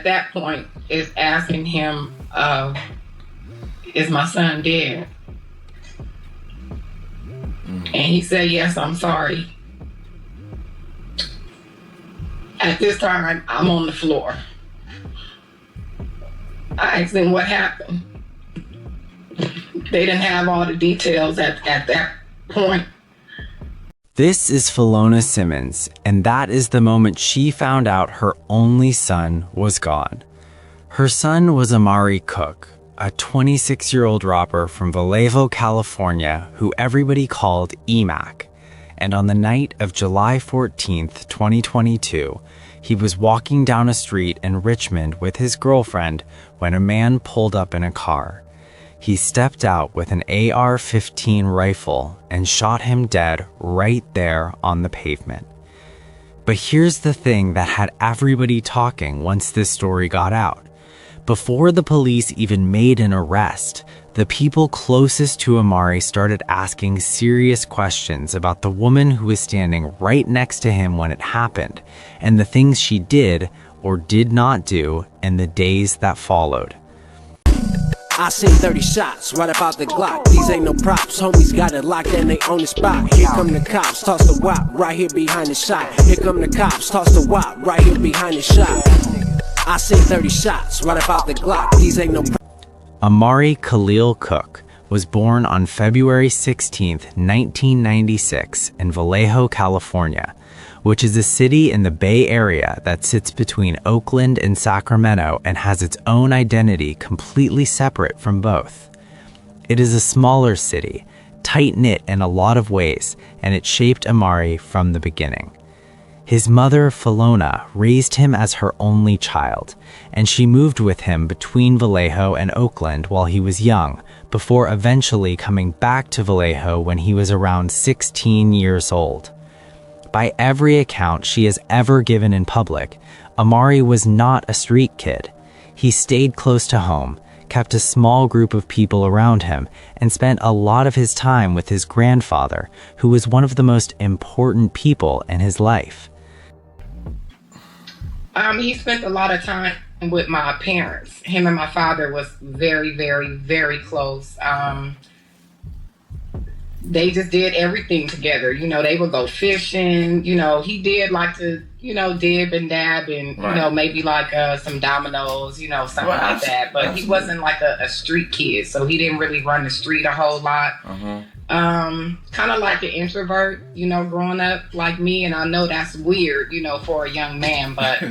that point is asking him, is my son dead? And he said, yes, I'm sorry. At this time, I'm on the floor. I asked him what happened. They didn't have all the details at that point. This is Philona Simmons, and that is the moment she found out her only son was gone. Her son was Amari Cook, a 26-year-old rapper from Vallejo, California, who everybody called EMAC. And on the night of July 14th, 2022, he was walking down a street in Richmond with his girlfriend when a man pulled up in a car. He stepped out with an AR-15 rifle and shot him dead right there on the pavement. But here's the thing that had everybody talking once this story got out. Before the police even made an arrest, the people closest to Amari started asking serious questions about the woman who was standing right next to him when it happened, and the things she did or did not do in the days that followed. I seen 30 shots right about the Glock. These ain't no props, homies got it locked and they on the spot. Here come the cops, toss the wop right here behind the shot. Here come the cops, toss the wop right here behind the shot. I seen 30 shots right about the Glock. These ain't no props. Amari Khalil Cook was born on February 16, 1996 in Vallejo, California, which is a city in the Bay Area that sits between Oakland and Sacramento and has its own identity completely separate from both. It is a smaller city, tight-knit in a lot of ways, and it shaped Amari from the beginning. His mother, Philona, raised him as her only child, and she moved with him between Vallejo and Oakland while he was young, before eventually coming back to Vallejo when he was around 16 years old. By every account she has ever given in public, Amari was not a street kid. He stayed close to home, kept a small group of people around him, and spent a lot of his time with his grandfather, who was one of the most important people in his life. He spent a lot of time with my parents. Him and my father was very, very, very close. They just did everything together. You know, they would go fishing. You know, he did like to, dib and dab and, maybe like some dominoes, something like that. But he wasn't like a street kid, so he didn't really run the street a whole lot. Kind of like an introvert, growing up like me. And I know that's weird, for a young man, but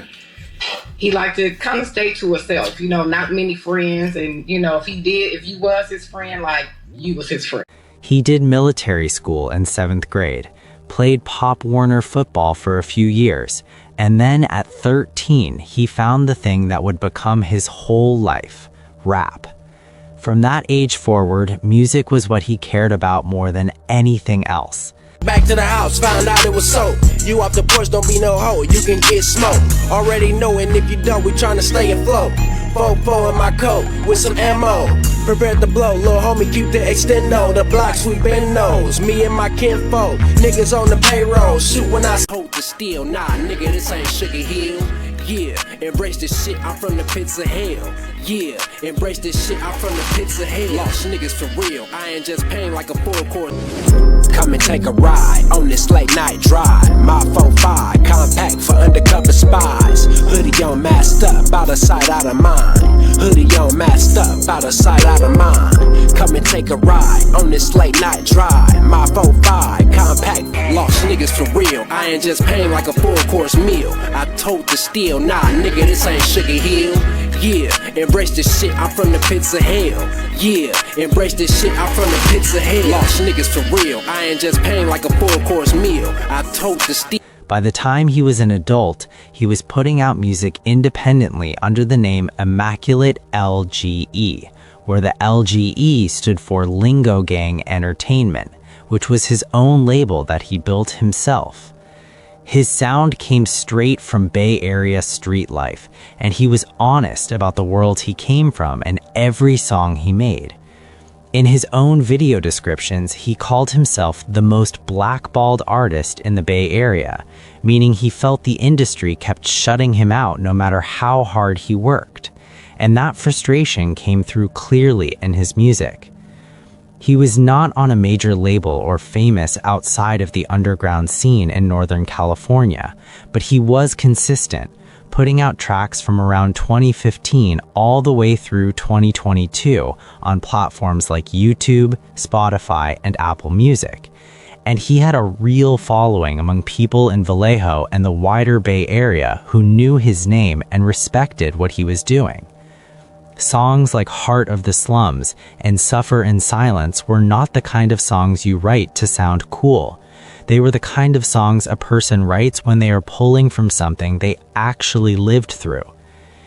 he liked to kind of stay to himself, not many friends. And, if you was his friend, like you was his friend. He did military school in 7th grade, played Pop Warner football for a few years, and then at 13, he found the thing that would become his whole life, rap. From that age forward, music was what he cared about more than anything else. Back to the house, found out it was so. You off the porch, don't be no hoe, you can get smoked. Already knowing if you don't, we tryna stay afloat. 4-4 in my coat, with some ammo. Prepared to blow, little homie keep the extendo. The block sweeping nose, me and my kinfolk. Niggas on the payroll, shoot when I hold the steel. Nah, nigga, this ain't Sugar Hill. Yeah, embrace this shit, I'm from the pits of hell. Yeah, embrace this shit, I'm from the pits of hell. Lost niggas for real, I ain't just paying like a full course. Come and take a ride on this late night drive. My 4-5, compact for undercover spies. Hoodie on masked up, out of sight, out of mind. Hoodie on masked up, out of sight, out of mind. Come and take a ride on this late night drive. My 4-5, compact, lost niggas for real. I ain't just paying like a full course meal. I told the steal, nah nigga, this ain't Sugar Hill. Yeah, embrace this shit, I'm from the pits of hell. Yeah, embrace this shit, I'm from the pits of hell. Lost niggas for real, I ain't just paying like a full course meal. I told the steal. By the time he was an adult, he was putting out music independently under the name Immaculate LGE, where the LGE stood for Lingo Gang Entertainment, which was his own label that he built himself. His sound came straight from Bay Area street life, and he was honest about the world he came from in every song he made. In his own video descriptions, he called himself the most blackballed artist in the Bay Area, meaning he felt the industry kept shutting him out no matter how hard he worked. And that frustration came through clearly in his music. He was not on a major label or famous outside of the underground scene in Northern California, but he was consistent, putting out tracks from around 2015 all the way through 2022 on platforms like YouTube, Spotify, and Apple Music. And he had a real following among people in Vallejo and the wider Bay Area who knew his name and respected what he was doing. Songs like Heart of the Slums and Suffer in Silence were not the kind of songs you write to sound cool. They were the kind of songs a person writes when they are pulling from something they actually lived through.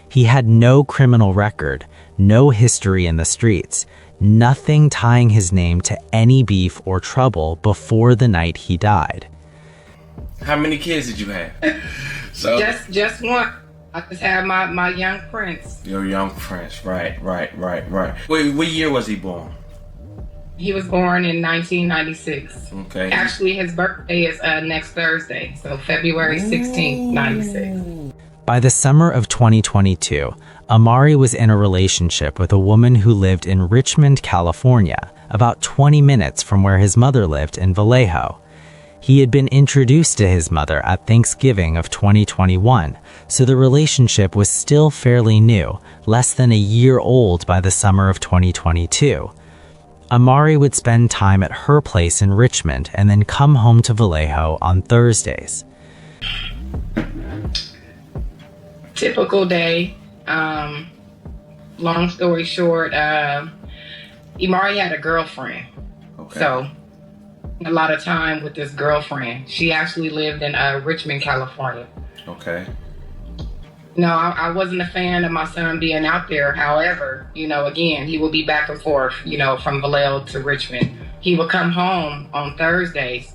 He had no criminal record, no history in the streets, nothing tying his name to any beef or trouble before the night he died. How many kids did you have? Just one. I just had my young prince. Your young prince, right. Wait, what year was he born? He was born in 1996. Okay. Actually, his birthday is next Thursday, so February 16th, 96. By the summer of 2022, Amari was in a relationship with a woman who lived in Richmond, California, about 20 minutes from where his mother lived in Vallejo. He had been introduced to his mother at Thanksgiving of 2021, so the relationship was still fairly new, less than a year old by the summer of 2022. Amari would spend time at her place in Richmond and then come home to Vallejo on Thursdays. Typical day. Long story short, Amari had a girlfriend. Okay. So a lot of time with this girlfriend. She actually lived in Richmond, California. Okay. No, I wasn't a fan of my son being out there. However, again, he would be back and forth, from Vallejo to Richmond. He would come home on Thursdays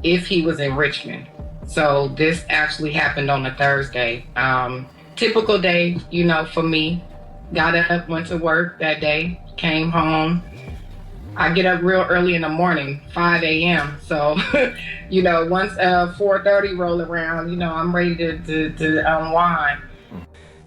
if he was in Richmond. So this actually happened on a Thursday. Typical day, for me. Got up, went to work that day, came home. I get up real early in the morning, 5 a.m. So, once 4:30 roll around, I'm ready to unwind.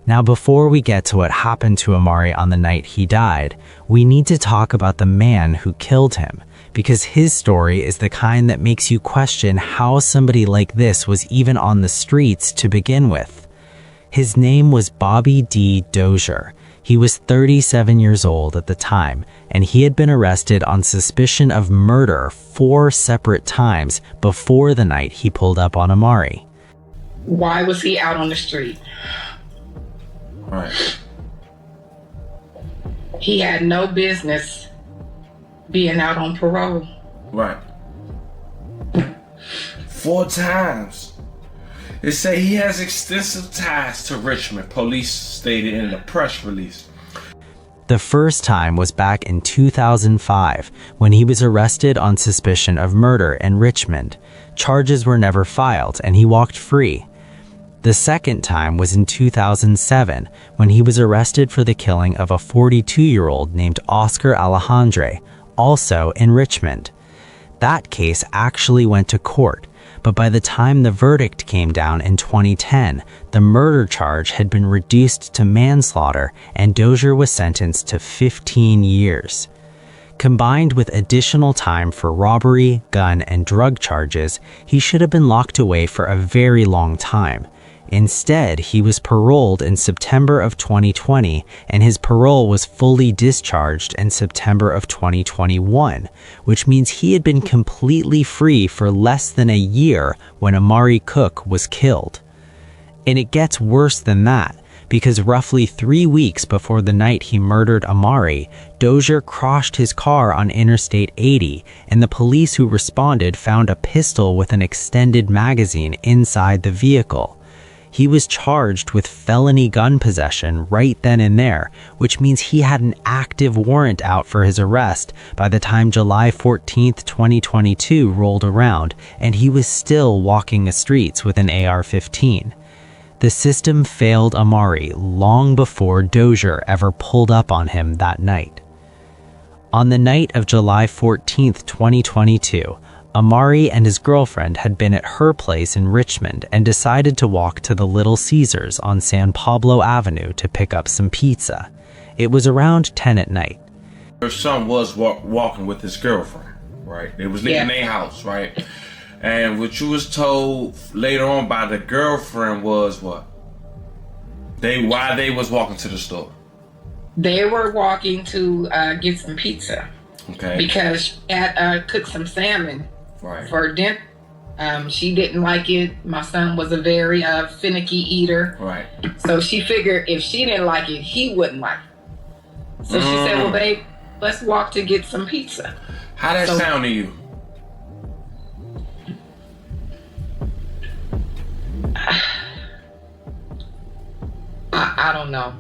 Now, before we get to what happened to Amari on the night he died, we need to talk about the man who killed him, because his story is the kind that makes you question how somebody like this was even on the streets to begin with. His name was Bobby D. Dozier. He was 37 years old at the time, and he had been arrested on suspicion of murder 4 separate times before the night he pulled up on Amari. Why was he out on the street? Right. He had no business being out on parole. Right. 4 times. They say he has extensive ties to Richmond, police stated in a press release. The first time was back in 2005 when he was arrested on suspicion of murder in Richmond. Charges were never filed and he walked free. The second time was in 2007 when he was arrested for the killing of a 42-year-old named Oscar Alejandre, also in Richmond. That case actually went to court, but by the time the verdict came down in 2010, the murder charge had been reduced to manslaughter and Dozier was sentenced to 15 years. Combined with additional time for robbery, gun, and drug charges, he should have been locked away for a very long time. Instead, he was paroled in September of 2020, and his parole was fully discharged in September of 2021, which means he had been completely free for less than a year when Amari Cook was killed. And it gets worse than that, because roughly 3 weeks before the night he murdered Amari, Dozier crashed his car on Interstate 80, and the police who responded found a pistol with an extended magazine inside the vehicle. He was charged with felony gun possession right then and there, which means he had an active warrant out for his arrest by the time July 14, 2022 rolled around, and he was still walking the streets with an AR-15. The system failed Amari long before Dozier ever pulled up on him that night. On the night of July 14th, 2022, Amari and his girlfriend had been at her place in Richmond and decided to walk to the Little Caesars on San Pablo Avenue to pick up some pizza. It was around 10 at night. Her son was walking with his girlfriend, right? They was living in their house, right? And what you was told later on by the girlfriend was what? Why they was walking to the store? They were walking to get some pizza. Okay. Because she had cooked some salmon for dinner. She didn't like it. My son was a very finicky eater. Right. So she figured if she didn't like it, he wouldn't like it. So she said, well, babe, let's walk to get some pizza. How that sound to you? I don't know.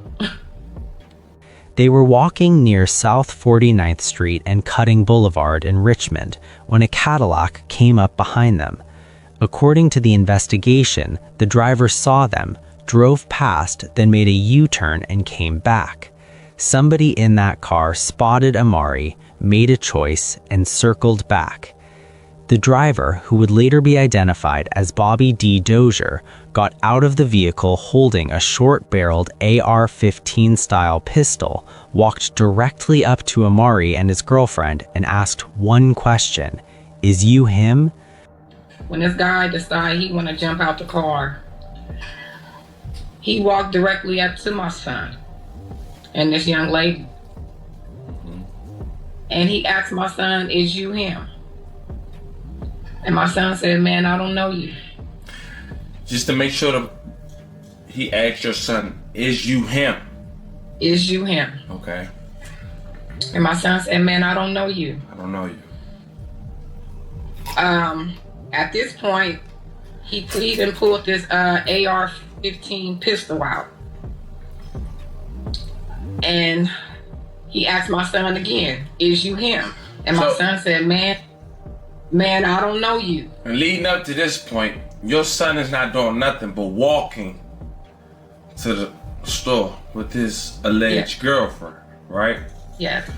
They were walking near South 49th Street and Cutting Boulevard in Richmond when a Cadillac came up behind them. According to the investigation, the driver saw them, drove past, then made a U-turn and came back. Somebody in that car spotted Amari, made a choice, and circled back. The driver, who would later be identified as Bobby D. Dozier, got out of the vehicle holding a short-barreled AR-15 style pistol, walked directly up to Amari and his girlfriend and asked one question: "Is you him?" When this guy decided he want to jump out the car, he walked directly up to my son and this young lady. And he asked my son, "Is you him?" And my son said, "Man, I don't know you." Just to make sure he asked your son, "Is you him?" Is you him? Okay. And my son said, "Man, I don't know you." I don't know you. At this point, he then pulled this AR-15 pistol out. And he asked my son again, "Is you him?" And my son said, Man, I don't know you." And leading up to this point, your son is not doing nothing but walking to the store with his alleged girlfriend, right? Yes.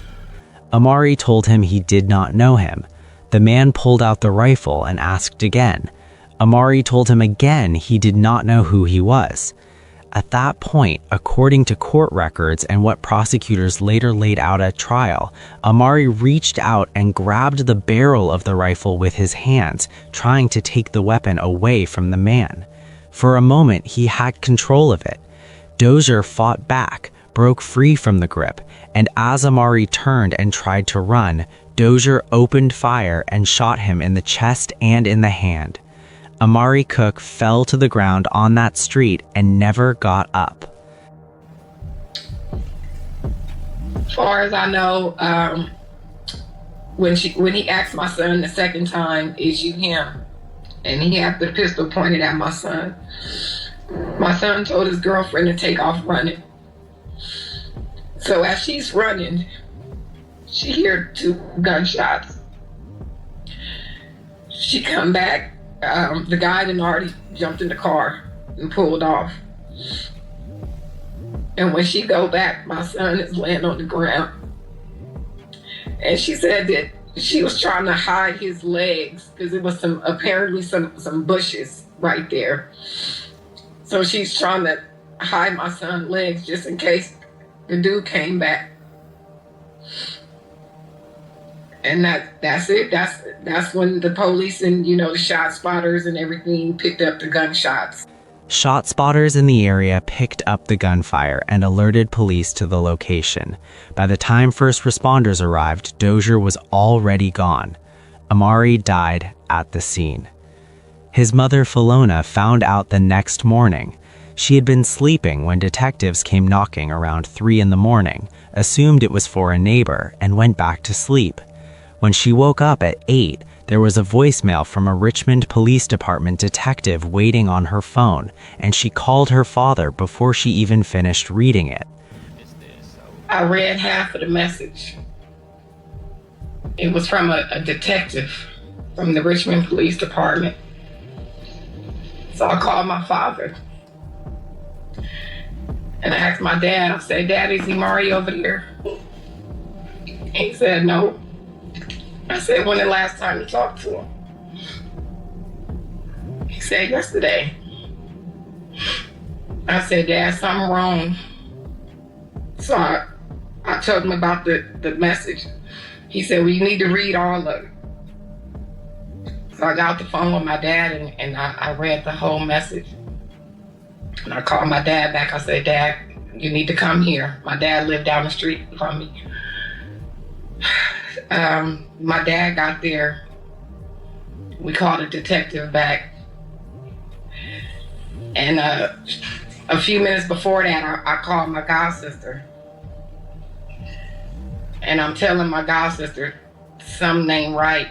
Amari told him he did not know him. The man pulled out the rifle and asked again. Amari told him again he did not know who he was. At that point, according to court records and what prosecutors later laid out at trial, Amari reached out and grabbed the barrel of the rifle with his hands, trying to take the weapon away from the man. For a moment, he had control of it. Dozier fought back, broke free from the grip, and as Amari turned and tried to run, Dozier opened fire and shot him in the chest and in the hand. Amari Cook fell to the ground on that street and never got up. As far as I know, when he asked my son the second time, "Is you him?" and he had the pistol pointed at my son told his girlfriend to take off running. So as she's running, she heard 2 gunshots. She come back. The guy had already jumped in the car and pulled off. And when she go back, my son is laying on the ground. And she said that she was trying to hide his legs because it was apparently some bushes right there. So she's trying to hide my son's legs just in case the dude came back. And that's it. That's when the police and, the shot spotters and everything picked up the gunshots. Shot spotters in the area picked up the gunfire and alerted police to the location. By the time first responders arrived, Dozier was already gone. Amari died at the scene. His mother, Philona, found out the next morning. She had been sleeping when detectives came knocking around 3 in the morning, assumed it was for a neighbor, and went back to sleep. When she woke up at 8, there was a voicemail from a Richmond Police Department detective waiting on her phone, and she called her father before she even finished reading it. I read half of the message. It was from a detective from the Richmond Police Department. So I called my father. And I asked my dad, I said, "Dad, is Amari over there?" He said, no. I said, when the last time you talked to him? He said, yesterday. I said, Dad, something wrong. So I told him about the message. He said, well, you need to read all of it. So I got off the phone with my dad and I read the whole message. And I called my dad back. I said, Dad, you need to come here. My dad lived down the street from me. My dad got there. We called a detective back. And a few minutes before that, I called my god sister. And I'm telling my god sister something ain't right.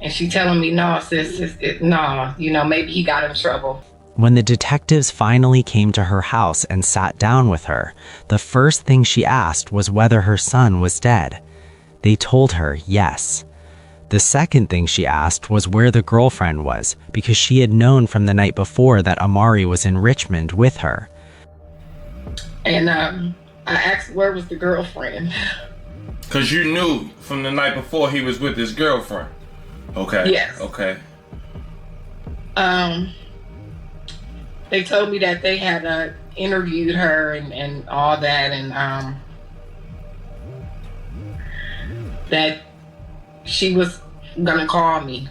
And she telling me, no, sis, no, maybe he got in trouble. When the detectives finally came to her house and sat down with her, the first thing she asked was whether her son was dead. They told her yes. The second thing she asked was where the girlfriend was, because she had known from the night before that Amari was in Richmond with her. And I asked where was the girlfriend. Because you knew from the night before he was with his girlfriend. Okay. Yes. Okay. They told me that they had interviewed her and all that, and that she was gonna call me.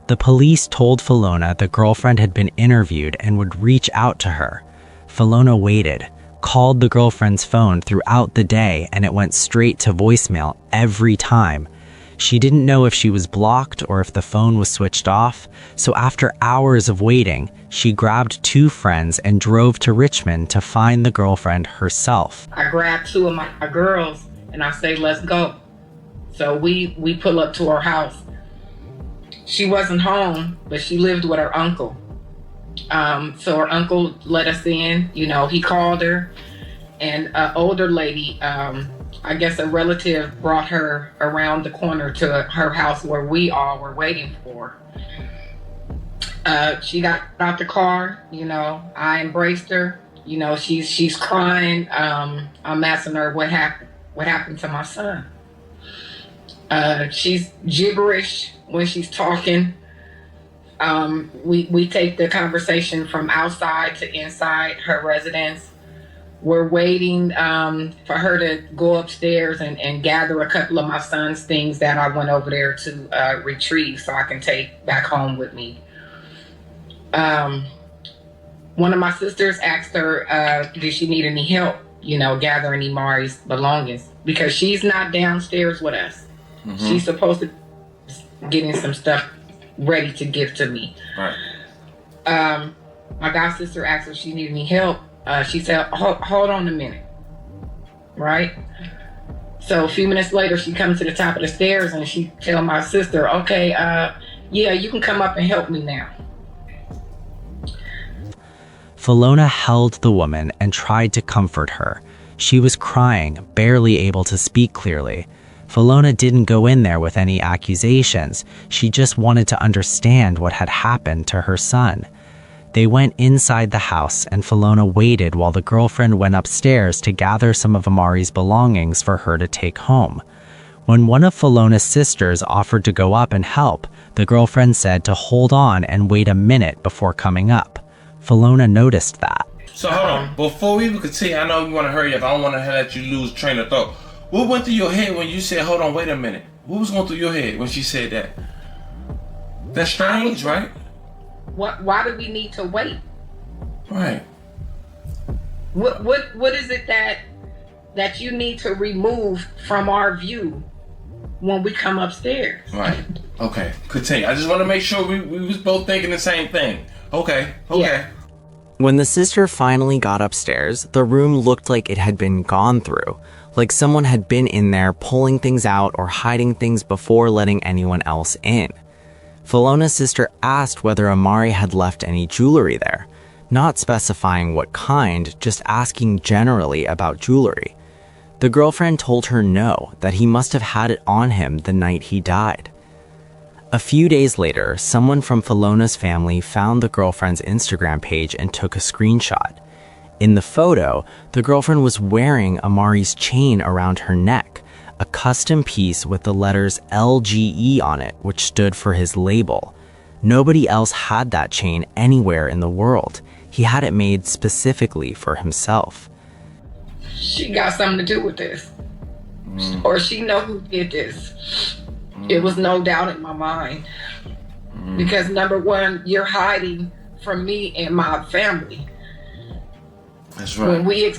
The police told Philona the girlfriend had been interviewed and would reach out to her. Philona waited, called the girlfriend's phone throughout the day, and it went straight to voicemail every time. She didn't know if she was blocked or if the phone was switched off, so after hours of waiting, she grabbed two friends and drove to Richmond to find the girlfriend herself. I grabbed two of my girls and I say, let's go. So we pull up to her house. She wasn't home, but she lived with her uncle. So her uncle let us in, he called her, and an older lady, I guess a relative, brought her around the corner to her house where we all were waiting for. She got out the car, I embraced her, she's crying. I'm asking her what happened to my son. She's gibberish when she's talking. We take the conversation from outside to inside her residence. We're waiting for her to go upstairs and gather a couple of my son's things that I went over there to retrieve so I can take back home with me. One of my sisters asked her, did she need any help, gathering Amari's belongings? Because she's not downstairs with us. Mm-hmm. She's supposed to be getting some stuff ready to give to me. Right. My god sister asked her if she needed any help. She said, hold on a minute. Right? So a few minutes later, she comes to the top of the stairs and she tell my sister, okay, yeah, you can come up and help me now. Philona held the woman and tried to comfort her. She was crying, barely able to speak clearly. Philona didn't go in there with any accusations. She just wanted to understand what had happened to her son. They went inside the house and Philona waited while the girlfriend went upstairs to gather some of Amari's belongings for her to take home. When one of Philona's sisters offered to go up and help, the girlfriend said to hold on and wait a minute before coming up. Philona noticed that. So hold on, before we even continue, I know you want to hurry up. I don't want to let you lose train of thought. What went through your head when you said, hold on, wait a minute? What was going through your head when she said that? That's strange, right? Why do we need to wait? Right. What is it that you need to remove from our view when we come upstairs? Right. Okay. Continue. I just want to make sure we was both thinking the same thing. Okay. Yeah. When the sister finally got upstairs, the room looked like it had been gone through, like someone had been in there pulling things out or hiding things before letting anyone else in. Philona's sister asked whether Amari had left any jewelry there, not specifying what kind, just asking generally about jewelry. The girlfriend told her no, that he must have had it on him the night he died. A few days later, someone from Philona's family found the girlfriend's Instagram page and took a screenshot. In the photo, the girlfriend was wearing Amari's chain around her neck, a custom piece with the letters LGE on it, which stood for his label. Nobody else had that chain anywhere in the world. He had it made specifically for himself. She got something to do with this. Or she know who did this. It was no doubt in my mind. Because number one, you're hiding from me and my family. That's right. When we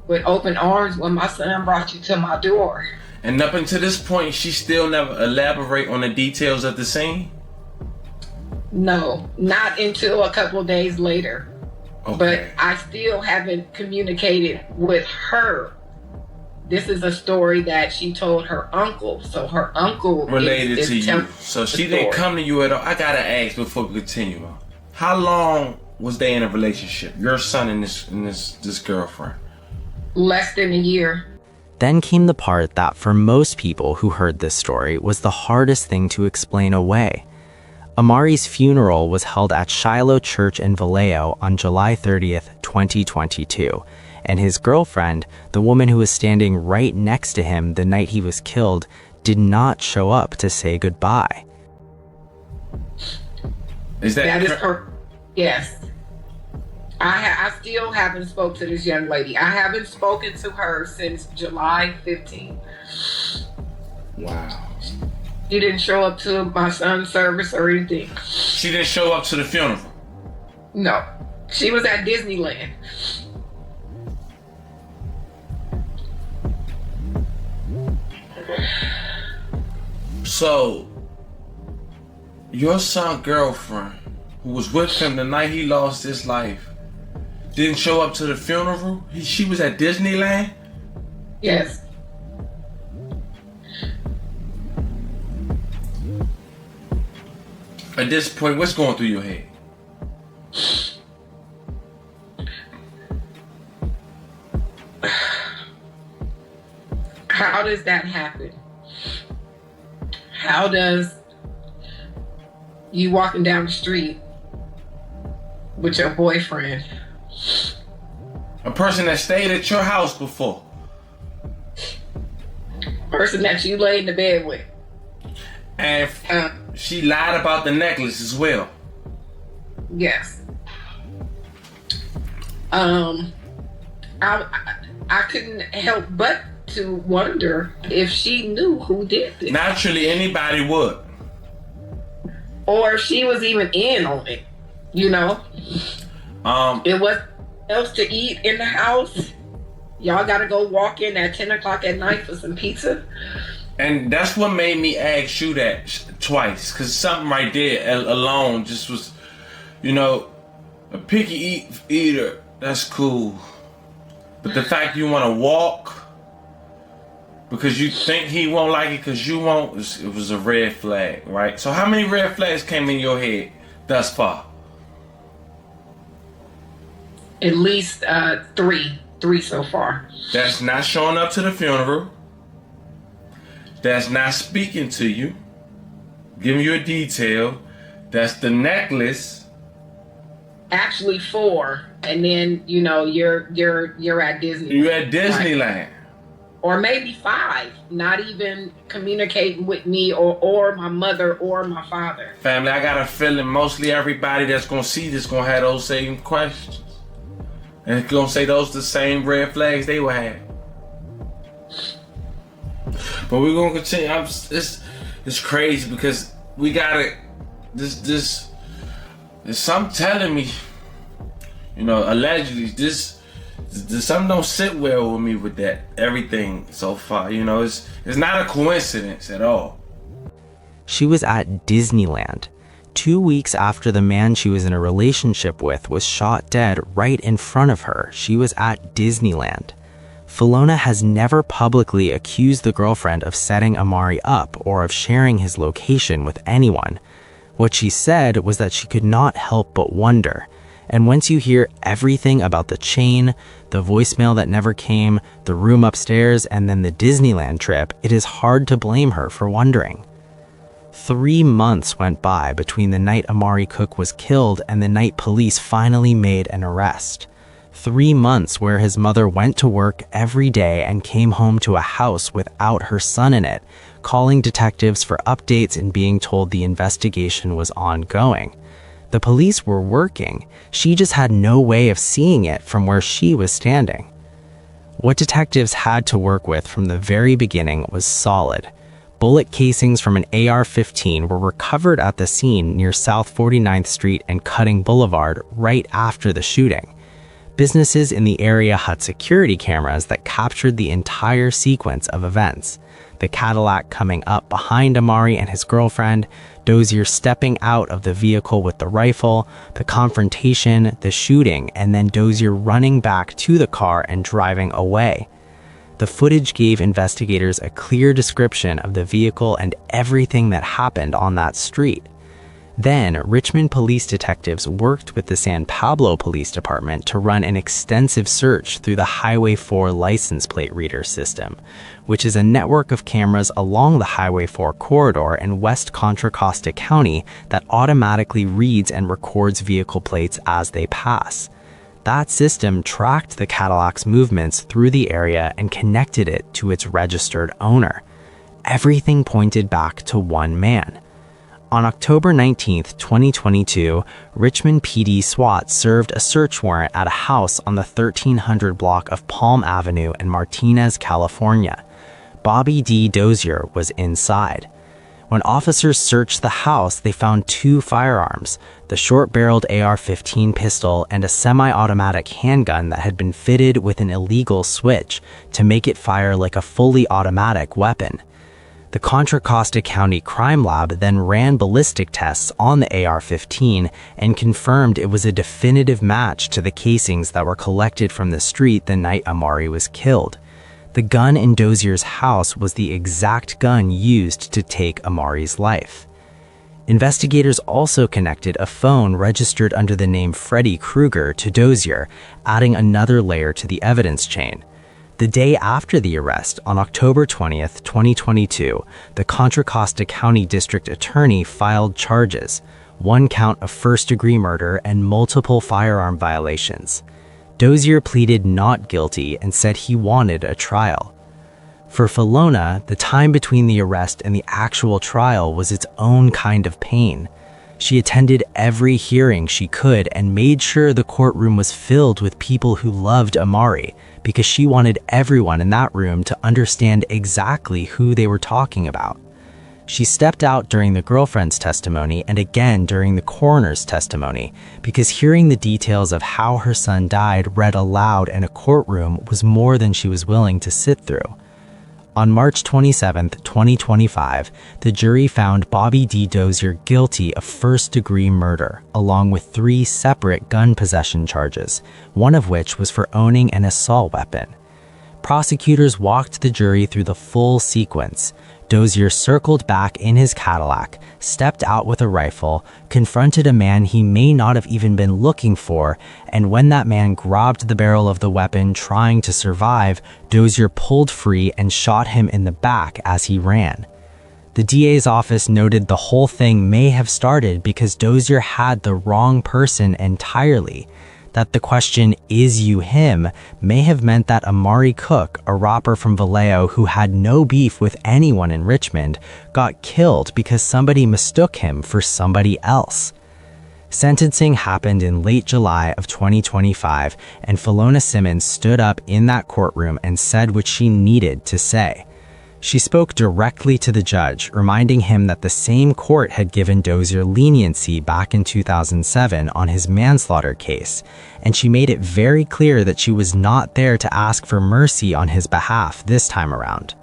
with open arms, when my son brought you to my door. And up until this point, she still never elaborate on the details of the scene? No, not until a couple of days later. Okay. But I still haven't communicated with her. This is a story that she told her uncle. So her uncle related is to you. So she didn't come to you at all. I gotta ask before we continue. How long was they in a relationship? Your son and this girlfriend? Less than a year. Then came the part that for most people who heard this story was the hardest thing to explain away. Amari's funeral was held at Shiloh Church in Vallejo on July 30th, 2022, and his girlfriend, the woman who was standing right next to him the night he was killed, did not show up to say goodbye. That is her. Yes. I still haven't spoken to this young lady. I haven't spoken to her since July 15th. Wow. She didn't show up to my son's service or anything. She didn't show up to the funeral? No. She was at Disneyland. So, your son's girlfriend, who was with him the night he lost his life, didn't show up to the funeral? She was at Disneyland? Yes. At this point, what's going through your head? How does that happen? How does you walking down the street with your boyfriend, a person that stayed at your house before, person that you lay in the bed with, and she lied about the necklace as well? Yes. I couldn't help but to wonder if she knew who did this. Naturally, anybody would. Or if she was even in on it, you know? It was else to eat in the house. Y'all gotta go walk in at 10 o'clock at night for some pizza. And that's what made me ask you that twice. Because something right there alone just was, you know, a picky eater, that's cool. But the fact you want to walk because you think he won't like it because you won't, it was a red flag, right? So how many red flags came in your head thus far? At least three so far. That's not showing up to the funeral. That's not speaking to you, giving you a detail. That's the necklace. Actually 4, and then you know you're at Disney. You're at Disneyland. Right? Or maybe 5, not even communicating with me or my mother or my father. Family, I got a feeling mostly everybody that's gonna see this gonna have those same questions. And it's gonna say those the same red flags they will have. But we're gonna continue. It's crazy because we gotta this something telling me, you know, allegedly something don't sit well with me with that everything so far. You know, it's not a coincidence at all. She was at Disneyland 2 weeks after the man she was in a relationship with was shot dead right in front of her. She was at Disneyland. Philona has never publicly accused the girlfriend of setting Amari up or of sharing his location with anyone. What she said was that she could not help but wonder. And once you hear everything about the chain, the voicemail that never came, the room upstairs, and then the Disneyland trip, it is hard to blame her for wondering. 3 months went by between the night Amari Cook was killed and the night police finally made an arrest. 3 months where his mother went to work every day and came home to a house without her son in it, calling detectives for updates and being told the investigation was ongoing. The police were working. She just had no way of seeing it from where she was standing. What detectives had to work with from the very beginning was solid. Bullet casings from an AR-15 were recovered at the scene near South 49th Street and Cutting Boulevard right after the shooting. Businesses in the area had security cameras that captured the entire sequence of events. The Cadillac coming up behind Amari and his girlfriend, Dozier stepping out of the vehicle with the rifle, the confrontation, the shooting, and then Dozier running back to the car and driving away. The footage gave investigators a clear description of the vehicle and everything that happened on that street. Then, Richmond police detectives worked with the San Pablo Police Department to run an extensive search through the Highway 4 license plate reader system, which is a network of cameras along the Highway 4 corridor in West Contra Costa County that automatically reads and records vehicle plates as they pass. That system tracked the Cadillac's movements through the area and connected it to its registered owner. Everything pointed back to one man. On October 19, 2022, Richmond PD SWAT served a search warrant at a house on the 1300 block of Palm Avenue in Martinez, California. Bobby D. Dozier was inside. When officers searched the house, they found 2 firearms, the short-barreled AR-15 pistol and a semi-automatic handgun that had been fitted with an illegal switch to make it fire like a fully automatic weapon. The Contra Costa County Crime Lab then ran ballistic tests on the AR-15 and confirmed it was a definitive match to the casings that were collected from the street the night Amari was killed. The gun in Dozier's house was the exact gun used to take Amari's life. Investigators also connected a phone registered under the name Freddy Krueger to Dozier, adding another layer to the evidence chain. The day after the arrest, on October 20th, 2022, the Contra Costa County District Attorney filed charges, 1 count of first-degree murder and multiple firearm violations. Dozier pleaded not guilty and said he wanted a trial. For Filona, the time between the arrest and the actual trial was its own kind of pain. She attended every hearing she could and made sure the courtroom was filled with people who loved Amari, because she wanted everyone in that room to understand exactly who they were talking about. She stepped out during the girlfriend's testimony and again during the coroner's testimony, because hearing the details of how her son died read aloud in a courtroom was more than she was willing to sit through. On March 27, 2025, the jury found Bobby D. Dozier guilty of first-degree murder, along with 3 separate gun possession charges, one of which was for owning an assault weapon. Prosecutors walked the jury through the full sequence. Dozier circled back in his Cadillac, stepped out with a rifle, confronted a man he may not have even been looking for, and when that man grabbed the barrel of the weapon trying to survive, Dozier pulled free and shot him in the back as he ran. The DA's office noted the whole thing may have started because Dozier had the wrong person entirely. That the question, "Is you him?" may have meant that Amari Cook, a rapper from Vallejo who had no beef with anyone in Richmond, got killed because somebody mistook him for somebody else. Sentencing happened in late July of 2025, and Filona Simmons stood up in that courtroom and said what she needed to say. She spoke directly to the judge, reminding him that the same court had given Dozier leniency back in 2007 on his manslaughter case, and she made it very clear that she was not there to ask for mercy on his behalf this time around.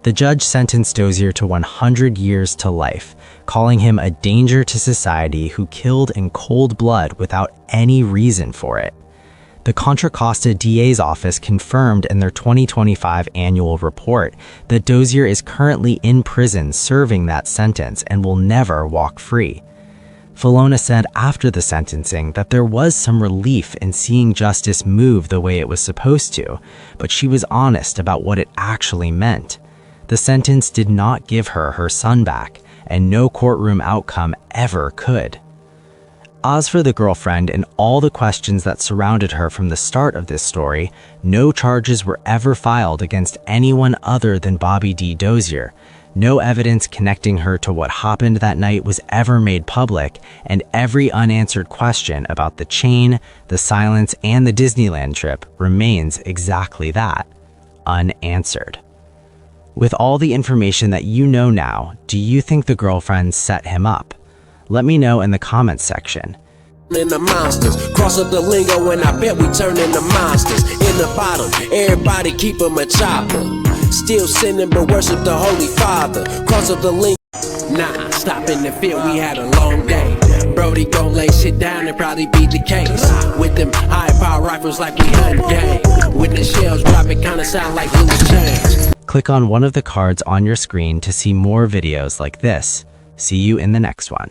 The judge sentenced Dozier to 100 years to life, calling him a danger to society who killed in cold blood without any reason for it. The Contra Costa DA's office confirmed in their 2025 annual report that Dozier is currently in prison serving that sentence and will never walk free. Filona said after the sentencing that there was some relief in seeing justice move the way it was supposed to, but she was honest about what it actually meant. The sentence did not give her her son back, and no courtroom outcome ever could. As for the girlfriend and all the questions that surrounded her from the start of this story, no charges were ever filed against anyone other than Bobby D. Dozier. No evidence connecting her to what happened that night was ever made public, and every unanswered question about the chain, the silence, and the Disneyland trip remains exactly that, unanswered. With all the information that you know now, do you think the girlfriend set him up? Let me know in the comments section. In the monsters, cross up the lingo and I bet we turn into monsters. In the bottom, everybody keep 'em a chopper. Still sinning but worship the Holy Father. Cross up the lingo. Nah, stop in the field, we had a long day. Brody gon' lay shit down and probably beat the case. With them high power rifles like he hunting game. With the shells dropping kinda sound like loose change. Click on one of the cards on your screen to see more videos like this. See you in the next one.